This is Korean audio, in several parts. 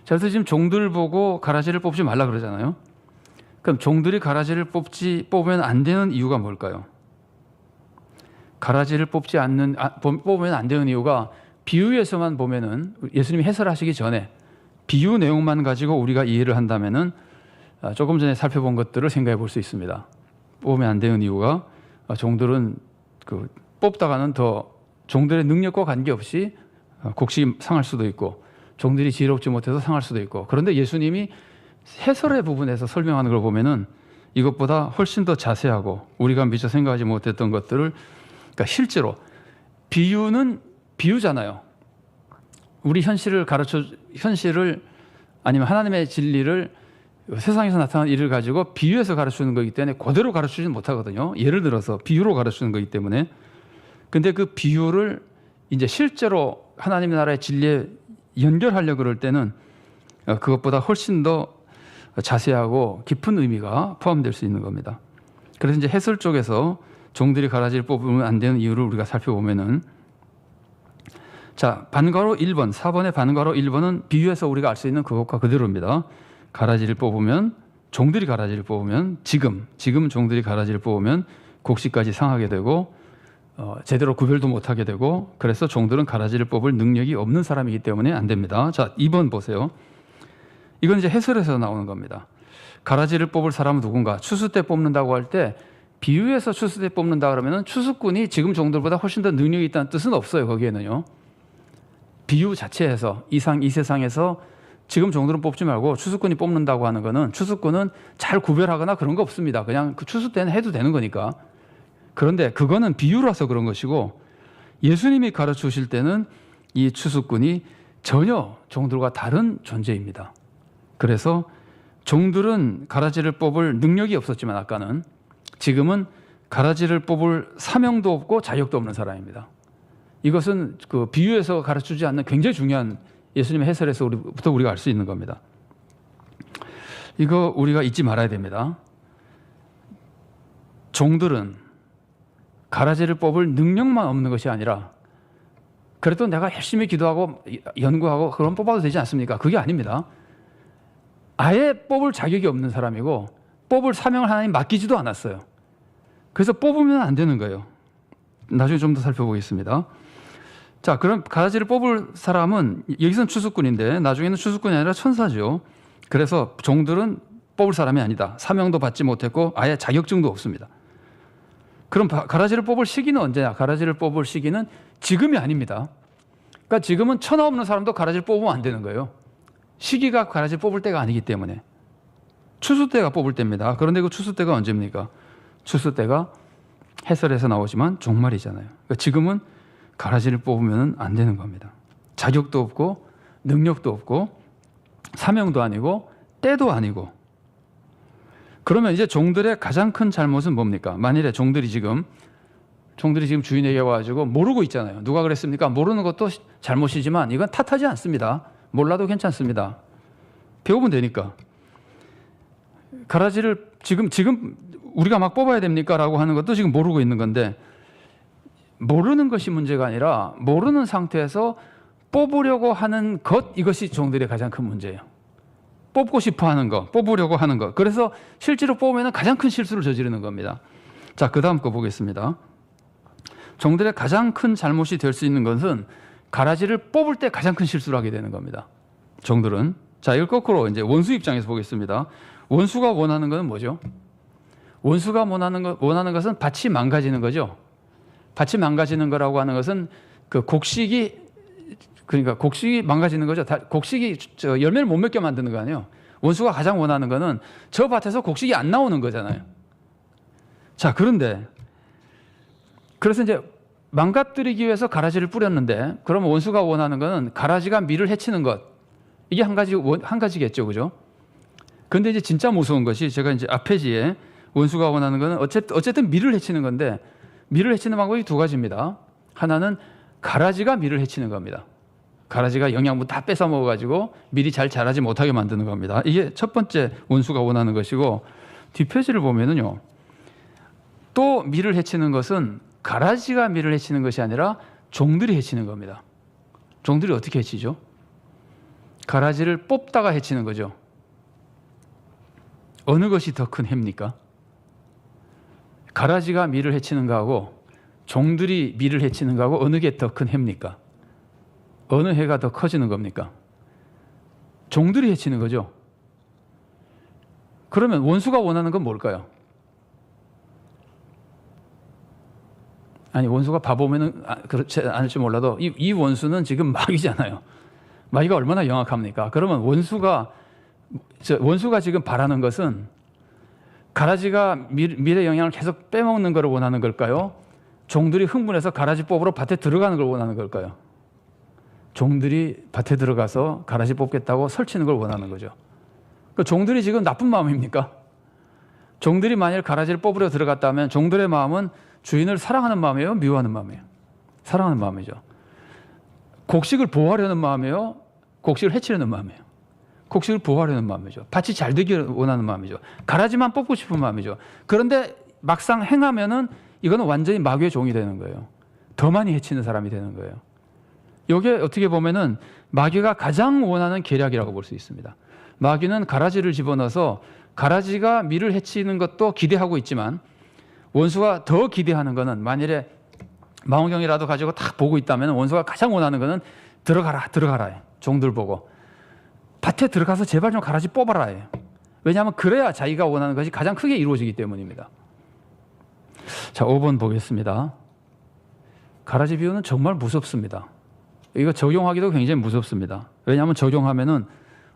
그래서 지금 종들 보고 가라지를 뽑지 말라 그러잖아요. 그럼 종들이 가라지를 뽑으면 안 되는 이유가 뭘까요? 가라지를 뽑으면 안 되는 이유가 비유에서만 보면은 예수님이 해설하시기 전에 비유 내용만 가지고 우리가 이해를 한다면은 조금 전에 살펴본 것들을 생각해 볼 수 있습니다. 뽑으면 안 되는 이유가 종들은 뽑다가는 더 종들의 능력과 관계없이 곡식이 상할 수도 있고 종들이 지혜롭지 못해서 상할 수도 있고, 그런데 예수님이 해설의 부분에서 설명하는 걸 보면은 이것보다 훨씬 더 자세하고 우리가 미처 생각하지 못했던 것들을, 그러니까 실제로 비유는 비유잖아요. 우리 현실을 아니면 하나님의 진리를 세상에서 나타나는 일을 가지고 비유해서 가르치는 거기 때문에 그대로 가르치지는 못하거든요. 예를 들어서 비유로 가르치는 거기 때문에. 근데 그 비유를 이제 실제로 하나님의 나라의 진리에 연결하려고 그럴 때는 그것보다 훨씬 더 자세하고 깊은 의미가 포함될 수 있는 겁니다. 그래서 이제 해설 쪽에서 종들이 가라지를 뽑으면 안 되는 이유를 우리가 살펴보면은, 자, 반괄호 1번, 4번의 반괄호 1번은 비유해서 우리가 알 수 있는 그것과 그대로입니다. 가라지를 뽑으면, 종들이 가라지를 뽑으면, 지금 종들이 가라지를 뽑으면 곡식까지 상하게 되고 제대로 구별도 못하게 되고, 그래서 종들은 가라지를 뽑을 능력이 없는 사람이기 때문에 안 됩니다. 자, 2번 보세요. 이건 이제 해설에서 나오는 겁니다. 가라지를 뽑을 사람은 누군가? 추수 때 뽑는다고 할 때 비유해서 추수 때 뽑는다 그러면은 추수꾼이 지금 종들보다 훨씬 더 능력이 있다는 뜻은 없어요. 거기에는요. 비유 자체에서 이 세상에서 지금 종들은 뽑지 말고 추수꾼이 뽑는다고 하는 거는 추수꾼은 잘 구별하거나 그런 거 없습니다. 그냥 그 추수 때는 해도 되는 거니까. 그런데 그거는 비유라서 그런 것이고, 예수님이 가르치실 때는 이 추수꾼이 전혀 종들과 다른 존재입니다. 그래서 종들은 가라지를 뽑을 능력이 없었지만 아까는, 지금은 가라지를 뽑을 사명도 없고 자격도 없는 사람입니다. 이것은 그 비유에서 가르치지 않는 굉장히 중요한 예수님의 해설에서부터 우리가 알 수 있는 겁니다. 이거 우리가 잊지 말아야 됩니다. 종들은 가라지를 뽑을 능력만 없는 것이 아니라, 그래도 내가 열심히 기도하고 연구하고 그럼 뽑아도 되지 않습니까? 그게 아닙니다. 아예 뽑을 자격이 없는 사람이고 뽑을 사명을 하나님 맡기지도 않았어요. 그래서 뽑으면 안 되는 거예요. 나중에 좀 더 살펴보겠습니다. 자, 그럼 가라지를 뽑을 사람은, 여기서는 추수꾼인데 나중에는 추수꾼이 아니라 천사죠. 그래서 종들은 뽑을 사람이 아니다. 사명도 받지 못했고 아예 자격증도 없습니다. 그럼 가라지를 뽑을 시기는 언제냐? 가라지를 뽑을 시기는 지금이 아닙니다. 그러니까 지금은 천하 없는 사람도 가라지를 뽑으면 안 되는 거예요. 시기가 가라지를 뽑을 때가 아니기 때문에. 추수 때가 뽑을 때입니다. 그런데 그 추수 때가 언제입니까? 추수 때가 해설에서 나오지만 종말이잖아요. 그러니까 지금은 가라지를 뽑으면 안 되는 겁니다. 자격도 없고 능력도 없고 사명도 아니고 때도 아니고. 그러면 이제 종들의 가장 큰 잘못은 뭡니까? 만일에 종들이 지금 주인에게 와가지고 모르고 있잖아요. 누가 그랬습니까? 모르는 것도 잘못이지만 이건 탓하지 않습니다. 몰라도 괜찮습니다. 배우면 되니까. 가라지를 지금 우리가 막 뽑아야 됩니까? 라고 하는 것도 지금 모르고 있는 건데, 모르는 것이 문제가 아니라 모르는 상태에서 뽑으려고 하는 것, 이것이 종들의 가장 큰 문제예요. 뽑고 싶어 하는 거, 뽑으려고 하는 거. 그래서 실제로 뽑으면 가장 큰 실수를 저지르는 겁니다. 자, 그 다음 거 보겠습니다. 종들의 가장 큰 잘못이 될 수 있는 것은 가라지를 뽑을 때 가장 큰 실수를 하게 되는 겁니다. 종들은. 자, 이걸 거꾸로 이제 원수 입장에서 보겠습니다. 원수가 원하는 것은 뭐죠? 원수가 원하는 것은 밭이 망가지는 거죠. 밭이 망가지는 거라고 하는 것은 그 곡식이 망가지는 거죠. 곡식이 열매를 못 맺게 만드는 거 아니에요. 원수가 가장 원하는 거는 저 밭에서 곡식이 안 나오는 거잖아요. 자, 그래서 이제 망가뜨리기 위해서 가라지를 뿌렸는데, 그러면 원수가 원하는 거는 가라지가 밀을 해치는 것. 이게 한 가지겠죠. 그죠? 근데 이제 진짜 무서운 것이, 제가 이제 앞페이지에 원수가 원하는 거는 어쨌든 밀을 해치는 건데, 밀을 해치는 방법이 두 가지입니다. 하나는 가라지가 밀을 해치는 겁니다. 가라지가 영양분 다 뺏어 먹어가지고 밀이 잘 자라지 못하게 만드는 겁니다. 이게 첫 번째 원수가 원하는 것이고, 뒷페이지를 보면은요, 또 밀을 해치는 것은 가라지가 밀을 해치는 것이 아니라 종들이 해치는 겁니다. 종들이 어떻게 해치죠? 가라지를 뽑다가 해치는 거죠. 어느 것이 더 큰 해입니까? 가라지가 밀을 해치는 거하고 종들이 밀을 해치는 거하고 어느 게 더 큰 해입니까? 어느 해가 더 커지는 겁니까? 종들이 해치는 거죠. 그러면 원수가 원하는 건 뭘까요? 아니, 원수가 바보면은 그렇지 않을지 몰라도 이 원수는 지금 마귀잖아요. 마귀가 얼마나 영악합니까? 그러면 원수가 지금 바라는 것은 가라지가 밀의 영향을 계속 빼먹는 것을 원하는 걸까요? 종들이 흥분해서 가라지 뽑으러 밭에 들어가는 걸 원하는 걸까요? 종들이 밭에 들어가서 가라지 뽑겠다고 설치는 걸 원하는 거죠. 그 종들이 지금 나쁜 마음입니까? 종들이 만일 가라지를 뽑으러 들어갔다면 종들의 마음은 주인을 사랑하는 마음이에요? 미워하는 마음이에요? 사랑하는 마음이죠. 곡식을 보호하려는 마음이에요? 곡식을 해치려는 마음이에요? 곡식을 보호하려는 마음이죠. 밭이 잘 되기를 원하는 마음이죠. 가라지만 뽑고 싶은 마음이죠. 그런데 막상 행하면은 이거는 완전히 마귀의 종이 되는 거예요. 더 많이 해치는 사람이 되는 거예요. 이게 어떻게 보면은 마귀가 가장 원하는 계략이라고 볼 수 있습니다. 마귀는 가라지를 집어넣어서 가라지가 밀을 해치는 것도 기대하고 있지만 원수가 더 기대하는 것은 만일에 망원경이라도 가지고 딱 보고 있다면 원수가 가장 원하는 것은 들어가라. 종들 보고 밭에 들어가서 제발 좀 가라지 뽑아라. 왜냐하면 그래야 자기가 원하는 것이 가장 크게 이루어지기 때문입니다. 자, 5번 보겠습니다. 가라지 비유는 정말 무섭습니다. 이거 적용하기도 굉장히 무섭습니다. 왜냐하면 적용하면은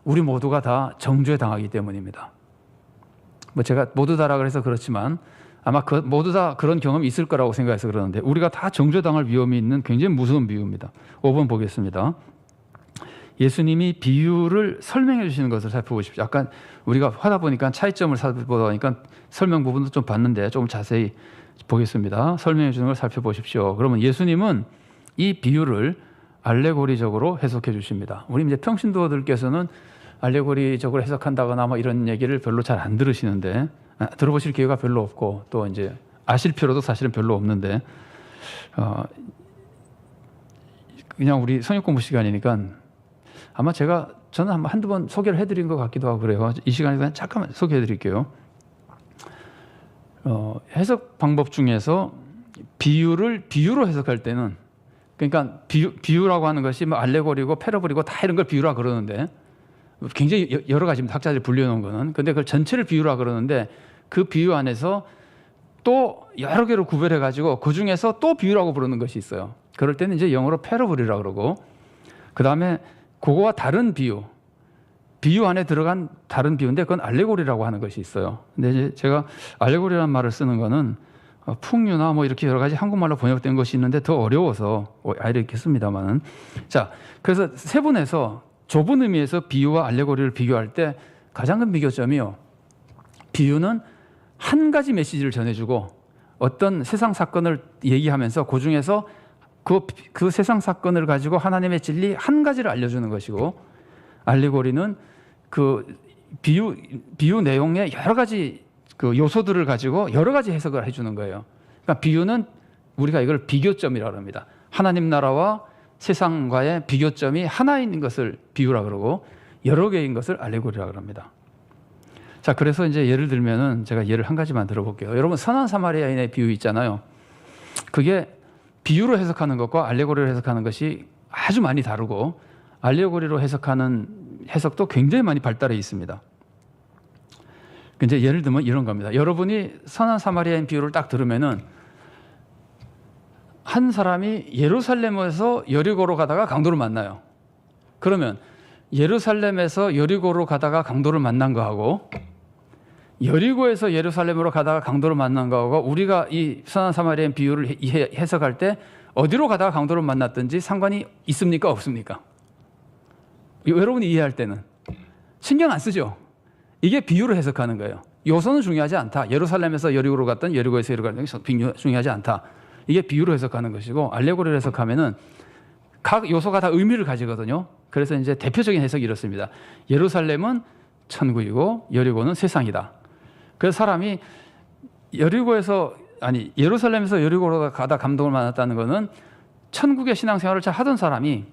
우리 모두가 다 정죄 당하기 때문입니다. 뭐 제가 모두 다라 그래서 그렇지만 아마 모두 다 그런 경험이 있을 거라고 생각해서 그러는데 우리가 다 정죄당할 위험이 있는 굉장히 무서운 비유입니다. 5번 보겠습니다. 예수님이 비유를 설명해 주시는 것을 살펴보십시오. 약간 우리가 하다 보니까 차이점을 살펴보다 보니까 설명 부분도 좀 봤는데 조금 자세히 보겠습니다. 설명해 주는 걸 살펴보십시오. 그러면 예수님은 이 비유를 알레고리적으로 해석해 주십니다. 우리 이제 평신도들께서는 알레고리적으로 해석한다거나 뭐 이런 얘기를 별로 잘 안 들으시는데 들어보실 기회가 별로 없고 또 이제 아실 필요도 사실은 별로 없는데 그냥 우리 성역 공부 시간이니까 아마 저는 한두 번 소개를 해드린 것 같기도 하고 그래요. 이 시간에 그냥 잠깐만 소개해 드릴게요. 해석 방법 중에서 비유로 해석할 때는 그러니까 비유라고 하는 것이 뭐 알레고리고 패러블이고 다 이런 걸 비유라 그러는데 굉장히 여러 가지입니다. 학자들이 분류해 놓은 거는. 근데 그걸 전체를 비유라 그러는데 그 비유 안에서 또 여러 개로 구별해 가지고 그 중에서 또 비유라고 부르는 것이 있어요. 그럴 때는 이제 영어로 패러블이라 그러고 그다음에 그거와 다른 비유 안에 들어간 다른 비유인데 그건 알레고리라고 하는 것이 있어요. 근데 이제 제가 알레고리라는 말을 쓰는 거는 풍류나 뭐 이렇게 여러 가지 한국말로 번역된 것이 있는데 더 어려워서 아예 이렇게 씁니다만은 자, 그래서 세분에서 좁은 의미에서 비유와 알레고리를 비교할 때 가장 큰 비교점이요. 비유는 한 가지 메시지를 전해주고 어떤 세상 사건을 얘기하면서 그 중에서 그 세상 사건을 가지고 하나님의 진리 한 가지를 알려주는 것이고 알레고리는 그 비유 내용의 여러 가지 그 요소들을 가지고 여러 가지 해석을 해주는 거예요. 그러니까 비유는 우리가 이걸 비교점이라고 합니다. 하나님 나라와 세상과의 비교점이 하나인 것을 비유라 그러고 여러 개인 것을 알레고리라고 합니다. 자, 그래서 이제 예를 들면은 제가 예를 한 가지만 들어볼게요. 여러분 선한 사마리아인의 비유 있잖아요. 그게 비유로 해석하는 것과 알레고리로 해석하는 것이 아주 많이 다르고 알레고리로 해석하는 해석도 굉장히 많이 발달해 있습니다. 이제 예를 들면 이런 겁니다. 여러분이 선한 사마리아인 비유를 딱 들으면은 한 사람이 예루살렘에서 여리고로 가다가 강도를 만나요. 그러면 예루살렘에서 여리고로 가다가 강도를 만난 거하고 여리고에서 예루살렘으로 가다가 강도를 만난 거하고 우리가 이 선한 사마리아인 비유를 해석할 때 어디로 가다가 강도를 만났든지 상관이 있습니까? 없습니까? 여러분이 이해할 때는 신경 안 쓰죠? 이게 비유로 해석하는 거예요. 요소는 중요하지 않다. 예루살렘에서 여리고로 갔든 여리고에서 여리고로 갔든 중요하지 않다. 이게 비유로 해석하는 것이고 알레고리로 해석하면은 각 요소가 다 의미를 가지거든요. 그래서 이제 대표적인 해석이 이렇습니다. 예루살렘은 천국이고 여리고는 세상이다. 그래서 사람이 예루살렘에서 여리고로 가다 감동을 만났다는 것은 천국의 신앙생활을 잘 하던 사람이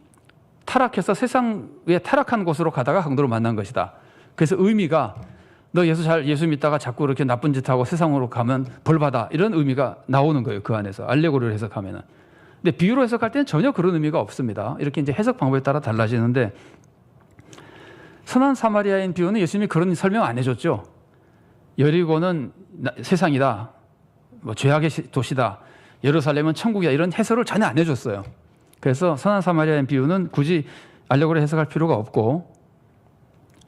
타락해서 세상에 타락한 곳으로 가다가 강도를 만난 것이다. 그래서 의미가 너 예수 믿다가 자꾸 이렇게 나쁜 짓 하고 세상으로 가면 벌 받아, 이런 의미가 나오는 거예요. 그 안에서 알레고리를 해석하면은. 근데 비유로 해석할 때는 전혀 그런 의미가 없습니다. 이렇게 이제 해석 방법에 따라 달라지는데, 선한 사마리아인 비유는 예수님이 그런 설명 안 해줬죠. 여리고는 세상이다, 뭐 죄악의 도시다, 예루살렘은 천국이다, 이런 해설을 전혀 안 해줬어요. 그래서 선한 사마리아인 비유는 굳이 알레고리 해석할 필요가 없고,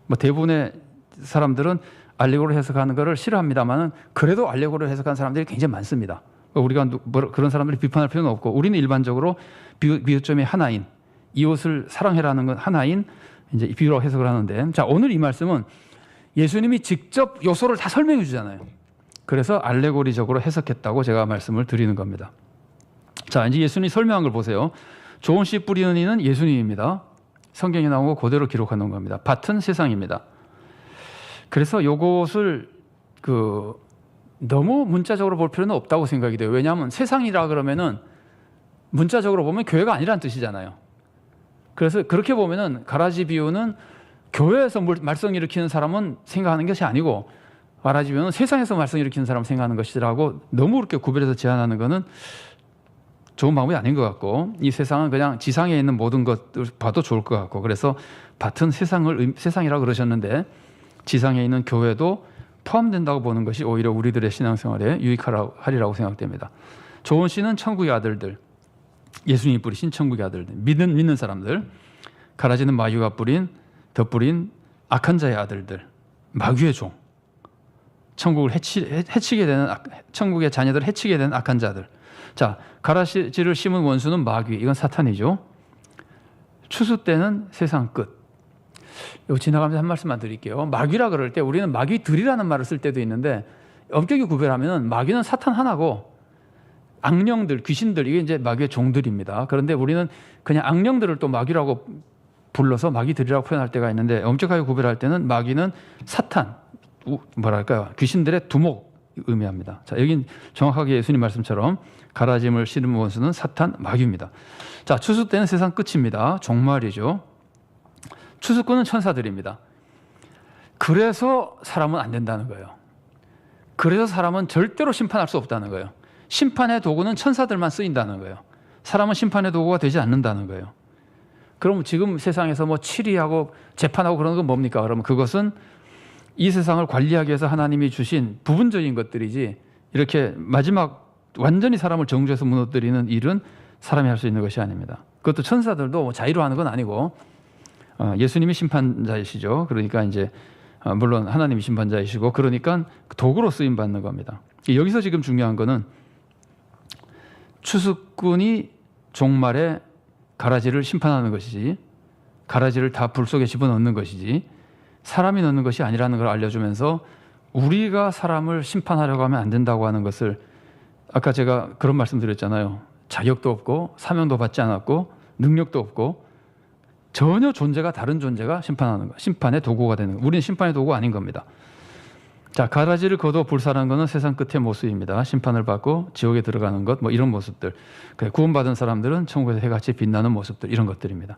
뭐 대부분의 사람들은 알레고리 해석하는 것을 싫어합니다만은 그래도 알레고리 해석하는 사람들이 굉장히 많습니다. 우리가 그런 사람들이 비판할 필요는 없고, 우리는 일반적으로 비유점이 하나인, 이웃을 사랑해라는 건 하나인 이제 비유로 해석을 하는데, 자, 오늘 이 말씀은 예수님이 직접 요소를 다 설명해 주잖아요. 그래서 알레고리적으로 해석했다고 제가 말씀을 드리는 겁니다. 자, 이제 예수님이 설명한 걸 보세요. 좋은 씨 뿌리는 이는 예수님입니다. 성경에 나온 거 그대로 기록해 놓은 겁니다. 밭은 세상입니다. 그래서 요것을 너무 문자적으로 볼 필요는 없다고 생각이 돼요. 왜냐하면 세상이라 그러면은 문자적으로 보면 교회가 아니란 뜻이잖아요. 그래서 그렇게 보면은 가라지 비유는 교회에서 말썽 일으키는 사람은 생각하는 것이 아니고, 가라지 비유는 세상에서 말썽 일으키는 사람 생각하는 것이라고 너무 그렇게 구별해서 제안하는 것은 좋은 방법이 아닌 것 같고, 이 세상은 그냥 지상에 있는 모든 것을 봐도 좋을 것 같고, 그래서 밭은 세상이라고 그러셨는데 지상에 있는 교회도 포함된다고 보는 것이 오히려 우리들의 신앙생활에 유익하리라고 생각됩니다. 좋은 씨는 천국의 아들들, 예수님이 뿌리신 천국의 아들들, 믿는 사람들, 가라지는 마귀가 덧뿌린 악한 자의 아들들, 마귀의 종, 천국을 해치게 되는, 천국의 자녀들을 해치게 되는 악한 자들. 자, 가라지를 심은 원수는 마귀, 이건 사탄이죠. 추수 때는 세상 끝. 이거 지나가면서 한 말씀만 드릴게요. 마귀라 그럴 때 우리는 마귀들이라는 말을 쓸 때도 있는데, 엄격히 구별하면 마귀는 사탄 하나고 악령들, 귀신들, 이게 이제 마귀의 종들입니다. 그런데 우리는 그냥 악령들을 또 마귀라고 불러서 마귀들이라고 표현할 때가 있는데, 엄격하게 구별할 때는 마귀는 사탄, 귀신들의 두목 의미합니다. 자, 여긴 정확하게 예수님 말씀처럼 가라짐을 심은 원수는 사탄, 마귀입니다. 자, 추수 때는 세상 끝입니다. 종말이죠. 추수꾼은 천사들입니다. 그래서 사람은 안 된다는 거예요. 그래서 사람은 절대로 심판할 수 없다는 거예요. 심판의 도구는 천사들만 쓰인다는 거예요. 사람은 심판의 도구가 되지 않는다는 거예요. 그럼 지금 세상에서 뭐 치리하고 재판하고 그런 건 뭡니까? 그러면 그것은 이 세상을 관리하기 위해서 하나님이 주신 부분적인 것들이지, 이렇게 마지막 완전히 사람을 정죄해서 무너뜨리는 일은 사람이 할 수 있는 것이 아닙니다. 그것도 천사들도 자의로 하는 건 아니고, 예수님이 심판자이시죠. 그러니까 이제 물론 하나님이 심판자이시고, 그러니까 도구로 쓰임 받는 겁니다. 여기서 지금 중요한 거는 추수꾼이 종말에 가라지를 심판하는 것이지, 가라지를 다 불 속에 집어넣는 것이지 사람이 넣는 것이 아니라는 걸 알려주면서, 우리가 사람을 심판하려고 하면 안 된다고 하는 것을, 아까 제가 그런 말씀 드렸잖아요. 자격도 없고 사명도 받지 않았고 능력도 없고 전혀 존재가 다른 존재가 심판하는 거, 심판의 도구가 되는 거. 우리는 심판의 도구가 아닌 겁니다. 자, 가라지를 거둬 불사라는 것은 세상 끝의 모습입니다. 심판을 받고 지옥에 들어가는 것, 뭐 이런 모습들. 구원받은 사람들은 천국에서 해같이 빛나는 모습들, 이런 것들입니다.